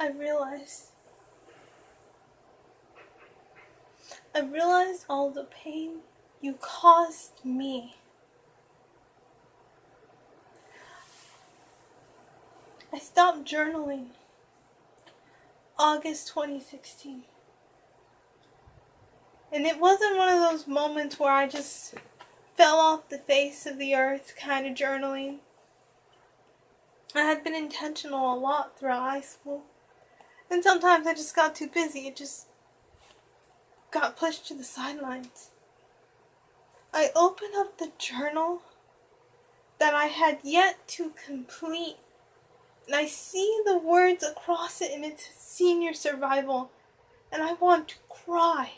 I realized all the pain you caused me. I stopped journaling August 2016. And it wasn't one of those moments where I just fell off the face of the earth kind of journaling. I had been intentional a lot throughout high school. And sometimes I just got too busy. It just got pushed to the sidelines. I opened up the journal that I had yet to complete. And I see the words across it, and it's senior survival. And I want to cry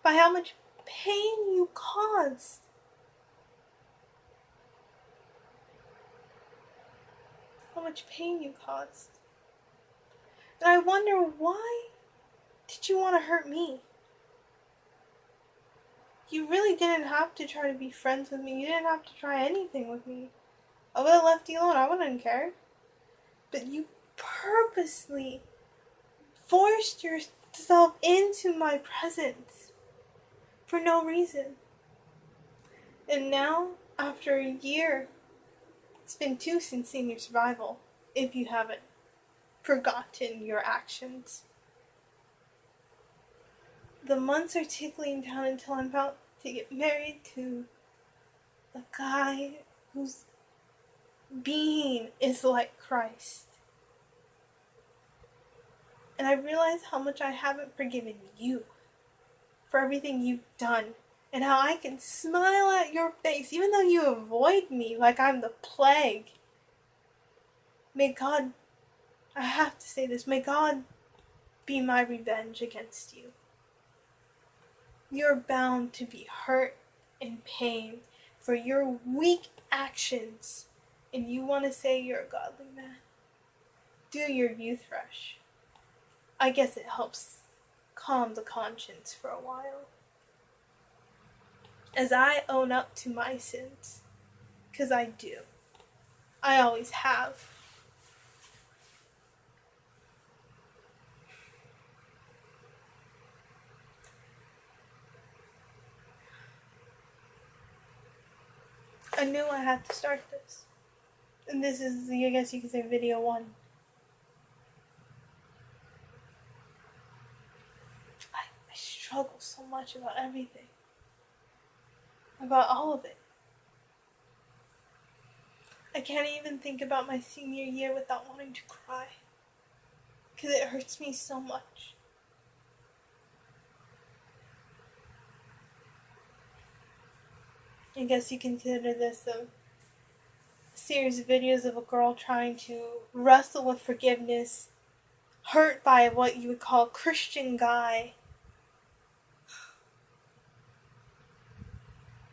by how much pain you caused. How much pain you caused. And I wonder, why did you want to hurt me? You really didn't have to try to be friends with me. You didn't have to try anything with me. I would have left you alone. I wouldn't care. But you purposely forced yourself into my presence for no reason. And now, after a year, it's been 2 since senior survival, if you haven't forgotten your actions. The months are tickling down until I'm about to get married to a guy whose being is like Christ. And I realize how much I haven't forgiven you for everything you've done, and how I can smile at your face even though you avoid me like I'm the plague. May God, I have to say this, may God be my revenge against you. You're bound to be hurt and pain for your weak actions, and you want to say you're a godly man. Do your youth rush. I guess it helps calm the conscience for a while. As I own up to my sins, because I do. I always have. I knew I had to start this. And this is, I guess you could say, video 1. I struggle so much about everything. About all of it. I can't even think about my senior year without wanting to cry. Because it hurts me so much. I guess you consider this a series of videos of a girl trying to wrestle with forgiveness, hurt by what you would call a Christian guy.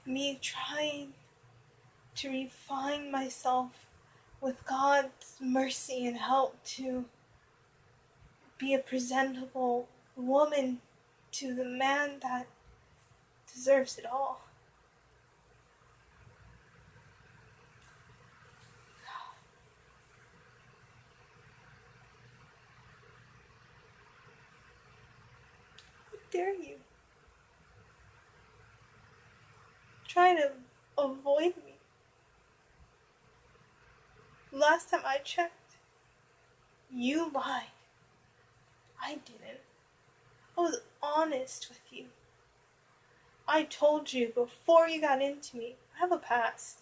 Me trying to refine myself with God's mercy and help to be a presentable woman to the man that deserves it all. How dare you? Try to avoid me. Last time I checked, you lied. I didn't. I was honest with you. I told you before you got into me, I have a past.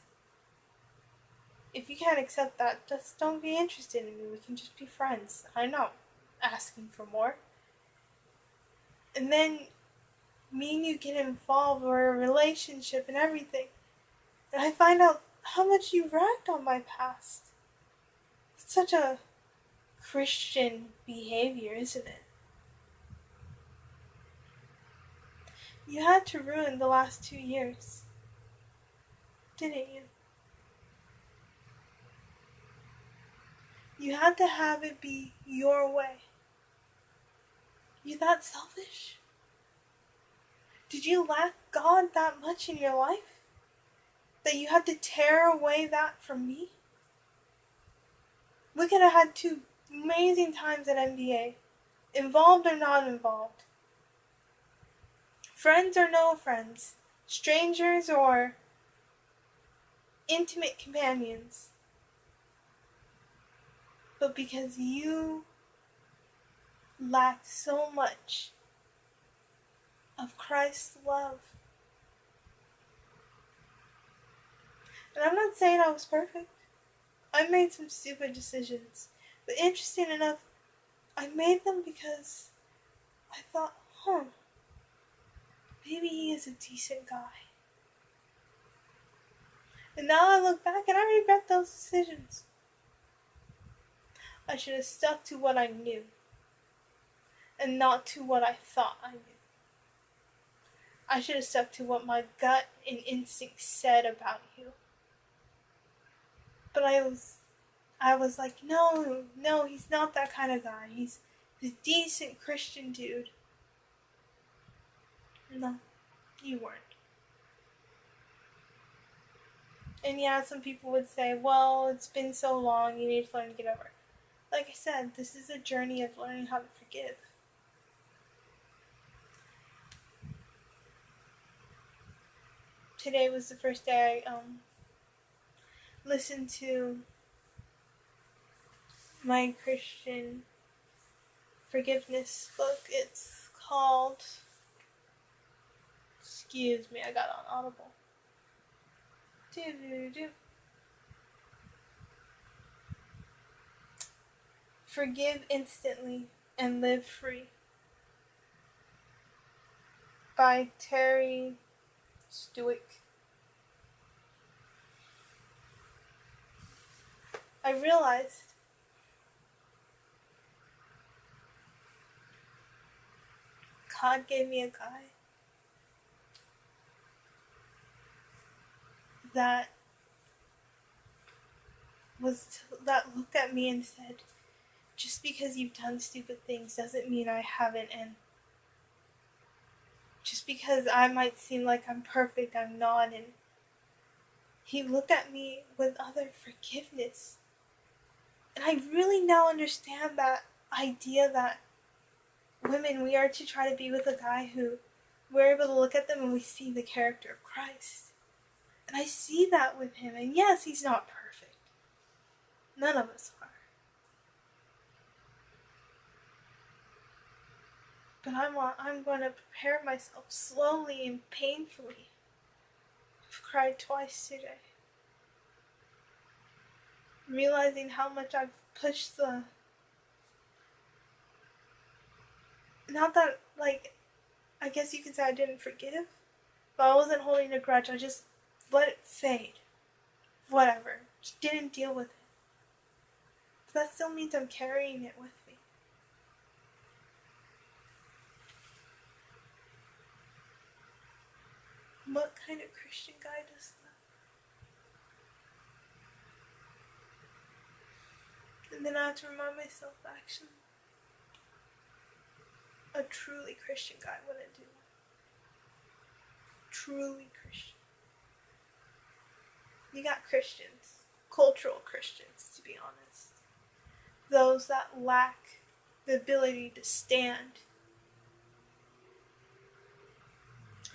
If you can't accept that, just don't be interested in me. We can just be friends. I'm not asking for more. And then me and you get involved, or a relationship and everything. And I find out how much you ragged on my past. It's such a Christian behavior, isn't it? You had to ruin the last 2 years, didn't you? You had to have it be your way. You that selfish? Did you lack God that much in your life? That you had to tear away that from me? We could have had 2 amazing times at NBA, involved or not involved, friends or no friends, strangers or intimate companions. But because you lacked so much of Christ's love. And I'm not saying I was perfect. I made some stupid decisions. But interesting enough, I made them because I thought, maybe he is a decent guy. And now I look back and I regret those decisions. I should have stuck to what I knew and not to what I thought I knew. I should have stuck to what my gut and instinct said about you. But I was like, no, he's not that kind of guy. He's a decent Christian dude. No, you weren't. And yeah, some people would say, well, it's been so long, you need to learn to get over it. Like I said, this is a journey of learning how to forgive. Today was the first day I listened to my Christian forgiveness book. It's called, excuse me, I got on Audible. Forgive Instantly and Live Free by Terry Stuick. I realized God gave me a guy that looked at me and said, just because you've done stupid things doesn't mean I haven't, and just because I might seem like I'm perfect, I'm not. And he looked at me with utter forgiveness. And I really now understand that idea that women, we are to try to be with a guy who we're able to look at them and we see the character of Christ. And I see that with him. And yes, he's not perfect. None of us are. But I'm going to prepare myself slowly and painfully. I've cried twice today. Realizing how much I've pushed not that, like, I guess you could say I didn't forgive, but I wasn't holding a grudge. I just let it fade. Whatever. Just didn't deal with it. But that still means I'm carrying it with me. What kind of Christian guy does that? And then I have to remind myself, actually, a truly Christian guy wouldn't do that. Truly Christian. You got Christians, cultural Christians, to be honest. Those that lack the ability to stand.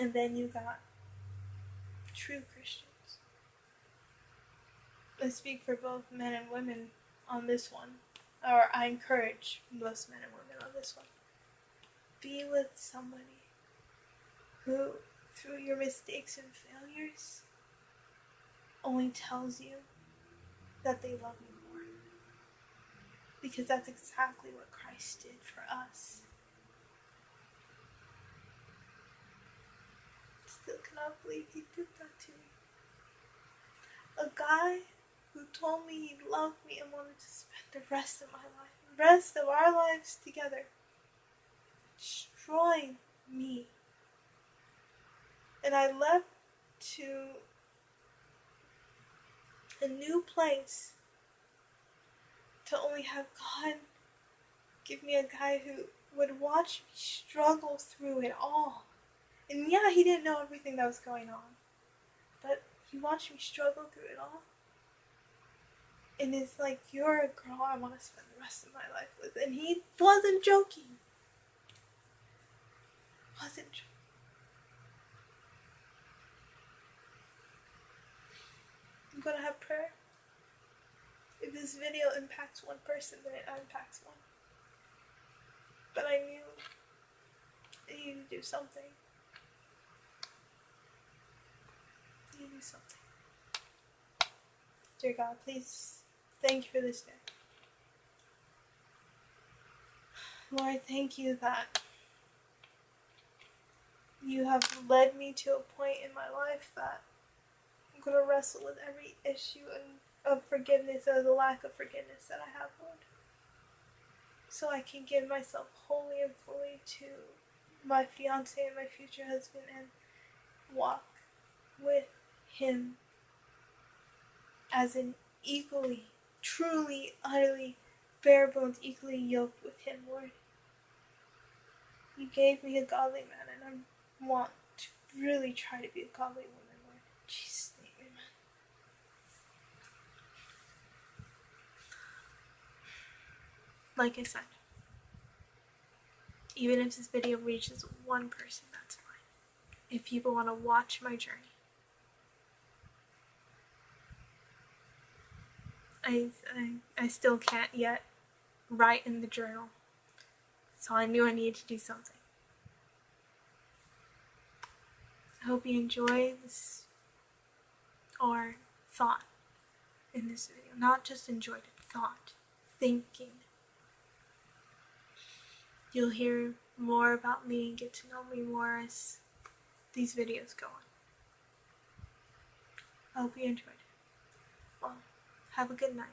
And then you got true Christians. I speak for both men and women on this one. Or I encourage most men and women on this one. Be with somebody who, through your mistakes and failures, only tells you that they love you more. Because that's exactly what Christ did for us. Still cannot believe he did that to me. A guy who told me he loved me and wanted to spend the rest of our lives together, destroying me. And I left to a new place to only have God give me a guy who would watch me struggle through it all. And yeah, he didn't know everything that was going on, but he watched me struggle through it all. And it's like, you're a girl I want to spend the rest of my life with. And he wasn't joking. Wasn't joking. I'm gonna have prayer. If this video impacts one person, then it impacts one. But I knew I needed to do something. I need to do something. Dear God, please, thank you for this day. Lord, thank you that you have led me to a point in my life that I'm going to wrestle with every issue of forgiveness or the lack of forgiveness that I have, Lord. So I can give myself wholly and fully to my fiance and my future husband and walk with him as an equally, truly, utterly, bare bones, equally yoked with him, Lord. You gave me a godly man, and I want to really try to be a godly woman, Lord. In Jesus' name, amen. Like I said, even if this video reaches one person, that's fine. If people want to watch my journey, I still can't yet write in the journal, so I knew I needed to do something. I hope you enjoy this, or thought in this video. Not just enjoyed it, thought, thinking. You'll hear more about me and get to know me more as these videos go on. I hope you enjoyed it. Well, have a good night.